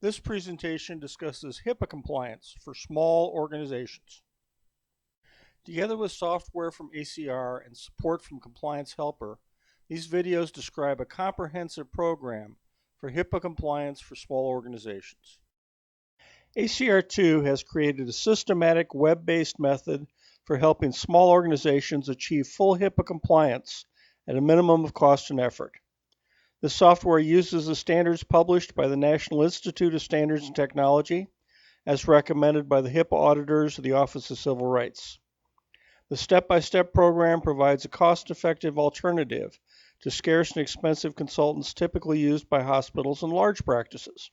This presentation discusses HIPAA compliance for small organizations. Together with software from HCR and support from Compliance Helper, these videos describe a comprehensive program for HIPAA compliance for small organizations. HCR2 has created a systematic web-based method for helping small organizations achieve full HIPAA compliance at a minimum of cost and effort. The software uses the standards published by the National Institute of Standards and Technology, as recommended by the HIPAA auditors of the Office of Civil Rights. The step-by-step program provides a cost-effective alternative to scarce and expensive consultants typically used by hospitals and large practices.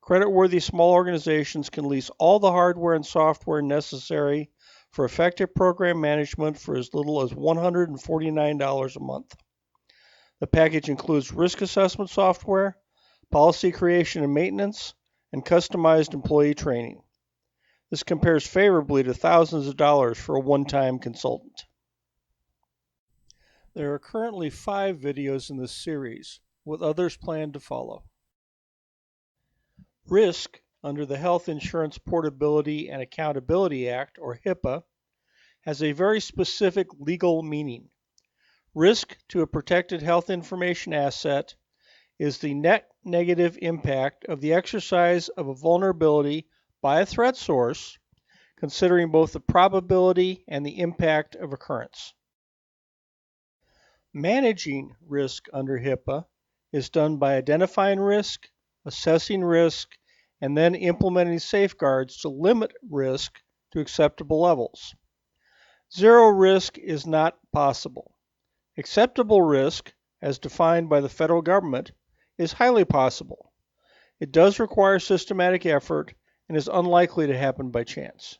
Creditworthy small organizations can lease all the hardware and software necessary for effective program management for as little as $149 a month. The package includes risk assessment software, policy creation and maintenance, and customized employee training. This compares favorably to thousands of dollars for a one-time consultant. There are currently 5 videos in this series, with others planned to follow. Risk under the Health Insurance Portability and Accountability Act, or HIPAA, has a very specific legal meaning. Risk to a protected health information asset is the net negative impact of the exercise of a vulnerability by a threat source, considering both the probability and the impact of occurrence. Managing risk under HIPAA is done by identifying risk, assessing risk, and then implementing safeguards to limit risk to acceptable levels. Zero risk is not possible. Acceptable risk, as defined by the federal government, is highly possible. It does require systematic effort and is unlikely to happen by chance.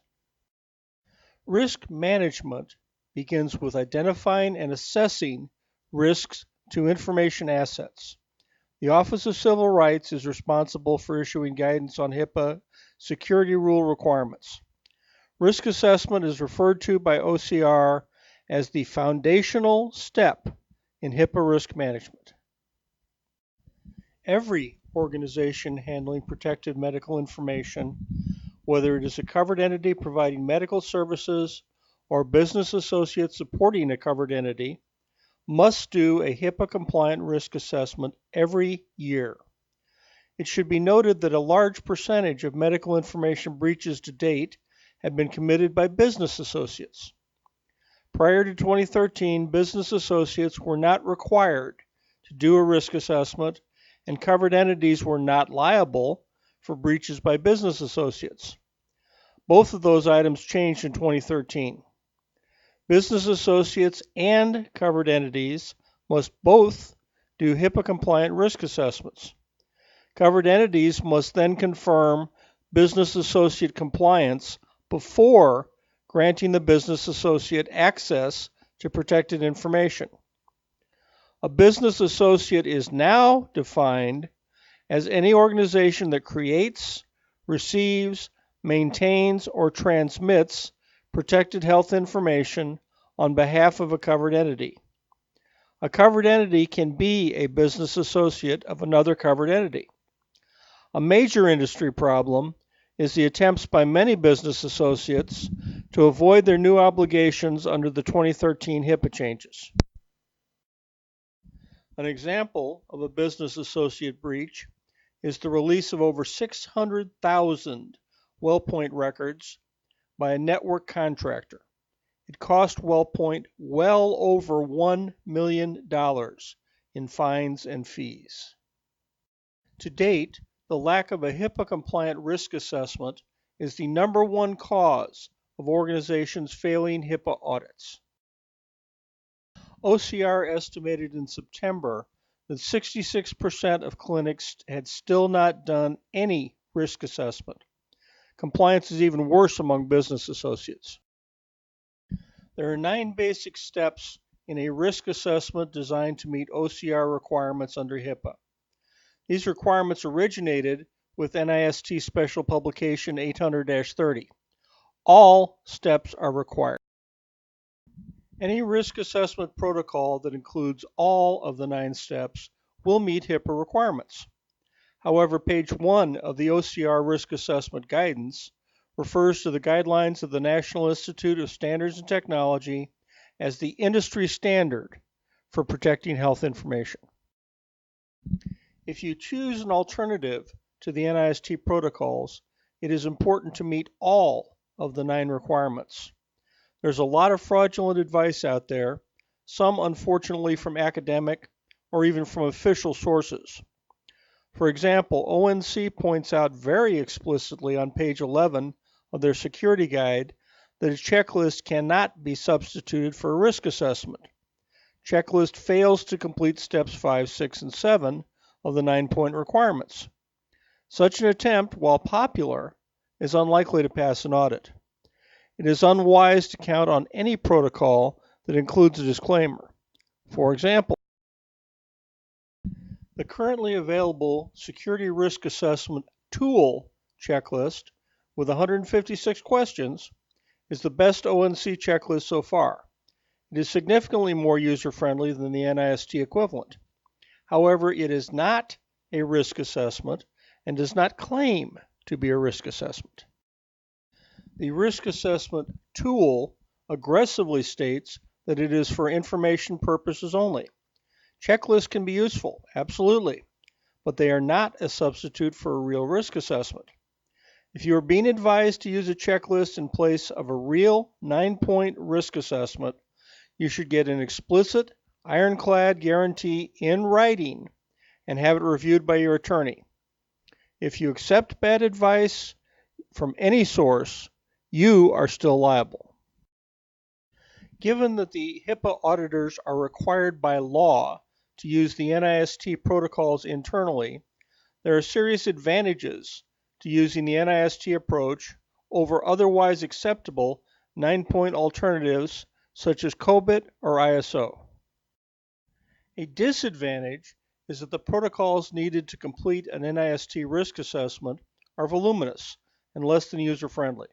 Risk management begins with identifying and assessing risks to information assets. The Office of Civil Rights is responsible for issuing guidance on HIPAA security rule requirements. Risk assessment is referred to by OCR as the foundational step in HIPAA risk management. Every organization handling protected medical information, whether it is a covered entity providing medical services or business associates supporting a covered entity, must do a HIPAA-compliant risk assessment every year. It should be noted that a large percentage of medical information breaches to date have been committed by business associates. Prior to 2013, business associates were not required to do a risk assessment, and covered entities were not liable for breaches by business associates. Both of those items changed in 2013. Business associates and covered entities must both do HIPAA-compliant risk assessments. Covered entities must then confirm business associate compliance before granting the business associate access to protected information. A business associate is now defined as any organization that creates, receives, maintains, or transmits protected health information on behalf of a covered entity. A covered entity can be a business associate of another covered entity. A major industry problem is the attempts by many business associates to avoid their new obligations under the 2013 HIPAA changes. An example of a business associate breach is the release of over 600,000 WellPoint records by a network contractor. It cost WellPoint well over $1 million in fines and fees. To date, the lack of a HIPAA-compliant risk assessment is the #1 cause of organizations failing HIPAA audits. OCR estimated in September that 66% of clinics had still not done any risk assessment. Compliance is even worse among business associates. There are 9 basic steps in a risk assessment designed to meet OCR requirements under HIPAA. These requirements originated with NIST Special Publication 800-30. All steps are required. Any risk assessment protocol that includes all of the 9 steps will meet HIPAA requirements. However, page 1 of the OCR Risk Assessment Guidance refers to the guidelines of the National Institute of Standards and Technology as the industry standard for protecting health information. If you choose an alternative to the NIST protocols, it is important to meet all of the 9 requirements. There's a lot of fraudulent advice out there, some unfortunately from academic or even from official sources. For example, ONC points out very explicitly on page 11 of their security guide that a checklist cannot be substituted for a risk assessment. Checklist fails to complete steps 5, 6, and 7 of the 9-point requirements. Such an attempt, while popular, is unlikely to pass an audit. It is unwise to count on any protocol that includes a disclaimer. For example, the currently available Security Risk Assessment Tool checklist with 156 questions is the best ONC checklist so far. It is significantly more user-friendly than the NIST equivalent. However, it is not a risk assessment and does not claim to be a risk assessment. The risk assessment tool aggressively states that it is for information purposes only. Checklists can be useful, absolutely, but they are not a substitute for a real risk assessment. If you are being advised to use a checklist in place of a real 9-point risk assessment, you should get an explicit, ironclad guarantee in writing and have it reviewed by your attorney. If you accept bad advice from any source, you are still liable. Given that the HIPAA auditors are required by law to use the NIST protocols internally, there are serious advantages to using the NIST approach over otherwise acceptable 9-point alternatives such as COBIT or ISO. A disadvantage is that the protocols needed to complete an NIST risk assessment are voluminous and less than user-friendly.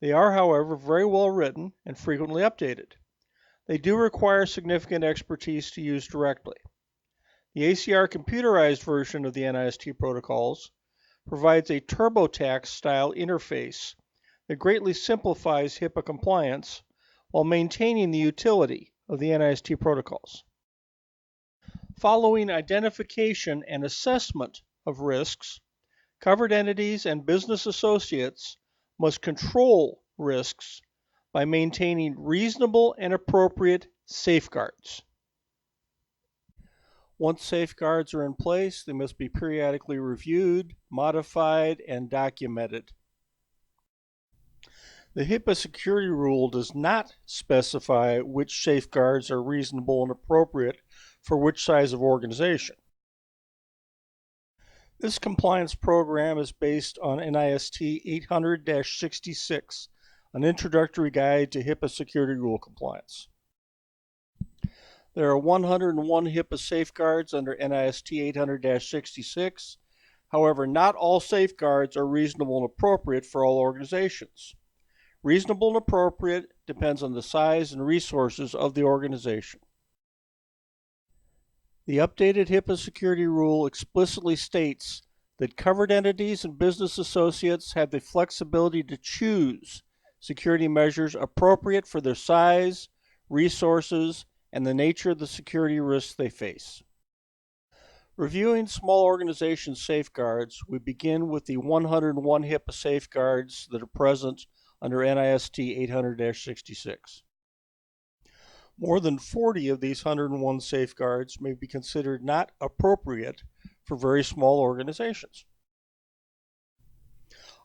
They are, however, very well written and frequently updated. They do require significant expertise to use directly. The ACR computerized version of the NIST protocols provides a TurboTax-style interface that greatly simplifies HIPAA compliance while maintaining the utility of the NIST protocols. Following identification and assessment of risks, covered entities and business associates must control risks by maintaining reasonable and appropriate safeguards. Once safeguards are in place, they must be periodically reviewed, modified, and documented. The HIPAA security rule does not specify which safeguards are reasonable and appropriate for which size of organization. This compliance program is based on NIST 800-66, an introductory guide to HIPAA security rule compliance. There are 101 HIPAA safeguards under NIST 800-66. However, not all safeguards are reasonable and appropriate for all organizations. Reasonable and appropriate depends on the size and resources of the organization. The updated HIPAA security rule explicitly states that covered entities and business associates have the flexibility to choose security measures appropriate for their size, resources, and the nature of the security risks they face. Reviewing small organization safeguards, we begin with the 101 HIPAA safeguards that are present under NIST 800-66. More than 40 of these 101 safeguards may be considered not appropriate for very small organizations.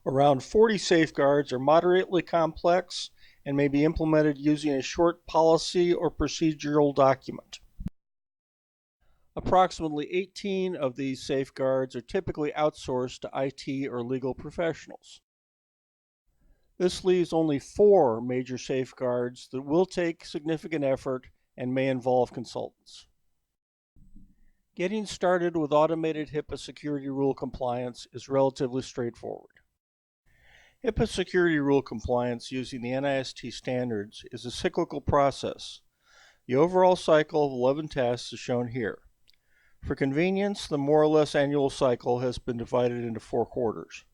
Around 40 safeguards are moderately complex and may be implemented using a short policy or procedural document. Approximately 18 of these safeguards are typically outsourced to IT or legal professionals. This leaves only 4 major safeguards that will take significant effort and may involve consultants. Getting started with automated HIPAA security rule compliance is relatively straightforward. HIPAA security rule compliance using the NIST standards is a cyclical process. The overall cycle of 11 tests is shown here. For convenience, the more or less annual cycle has been divided into 4 quarters.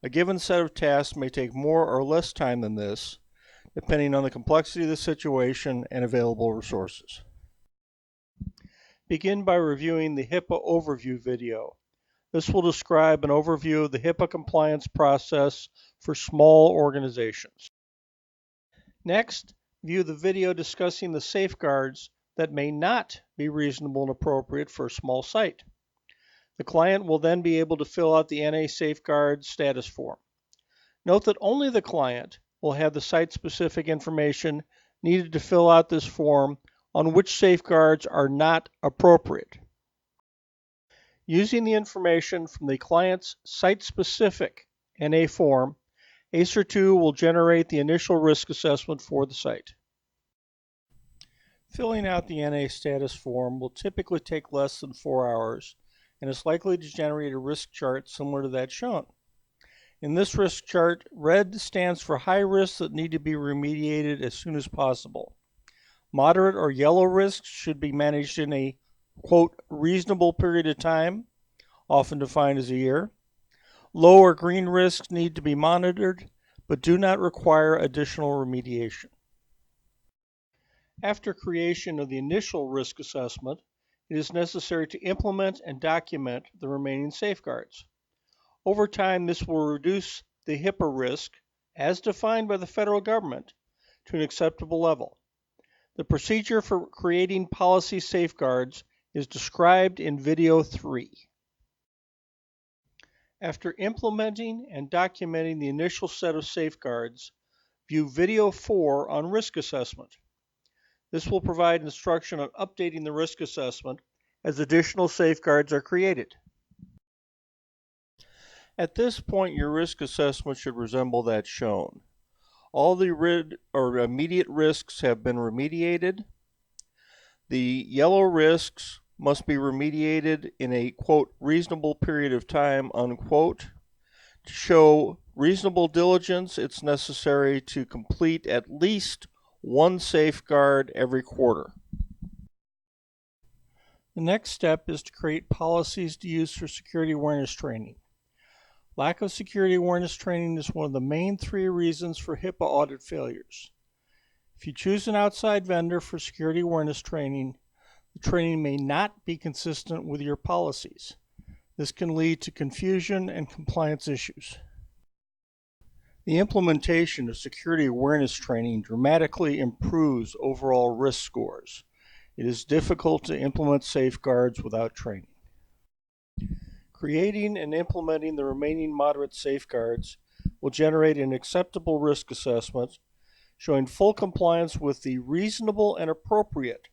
A given set of tasks may take more or less time than this, depending on the complexity of the situation and available resources. Begin by reviewing the HIPAA overview video. This will describe an overview of the HIPAA compliance process for small organizations. Next, view the video discussing the safeguards that may not be reasonable and appropriate for a small site. The client will then be able to fill out the NA Safeguard status form. Note that only the client will have the site-specific information needed to fill out this form on which safeguards are not appropriate. Using the information from the client's site-specific NA form, ACER2 will generate the initial risk assessment for the site. Filling out the NA status form will typically take less than 4 hours and is likely to generate a risk chart similar to that shown. In this risk chart, red stands for high risks that need to be remediated as soon as possible. Moderate or yellow risks should be managed in a, quote, reasonable period of time, often defined as a year. Low or green risks need to be monitored, but do not require additional remediation. After creation of the initial risk assessment, it is necessary to implement and document the remaining safeguards. Over time, this will reduce the HIPAA risk, as defined by the federal government, to an acceptable level. The procedure for creating policy safeguards is described in video 3. After implementing and documenting the initial set of safeguards, view video 4 on risk assessment. This will provide instruction on updating the risk assessment as additional safeguards are created. At this point, your risk assessment should resemble that shown. All the immediate risks have been remediated. The yellow risks must be remediated in a, quote, reasonable period of time, unquote. To show reasonable diligence, it's necessary to complete at least one safeguard every quarter. The next step is to create policies to use for security awareness training. Lack of security awareness training is one of the main 3 reasons for HIPAA audit failures. If you choose an outside vendor for security awareness training, the training may not be consistent with your policies. This can lead to confusion and compliance issues. The implementation of security awareness training dramatically improves overall risk scores. It is difficult to implement safeguards without training. Creating and implementing the remaining moderate safeguards will generate an acceptable risk assessment showing full compliance with the reasonable and appropriate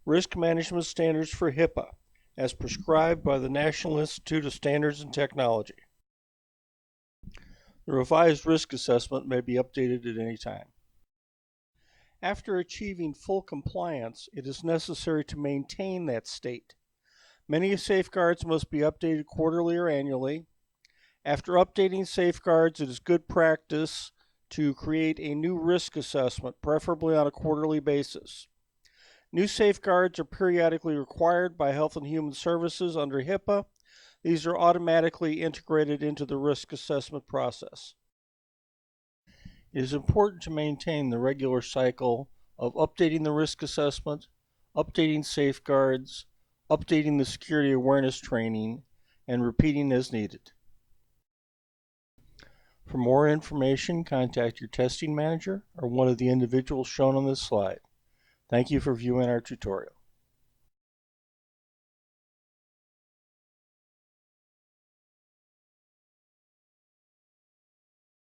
risk management standards for HIPAA as prescribed by the National Institute of Standards and Technology. The revised risk assessment may be updated at any time. After achieving full compliance, it is necessary to maintain that state. Many safeguards must be updated quarterly or annually. After updating safeguards, it is good practice to create a new risk assessment, preferably on a quarterly basis. New safeguards are periodically required by Health and Human Services under HIPAA. These are automatically integrated into the risk assessment process. It is important to maintain the regular cycle of updating the risk assessment, updating safeguards, updating the security awareness training, and repeating as needed. For more information, contact your testing manager or one of the individuals shown on this slide. Thank you for viewing our tutorial.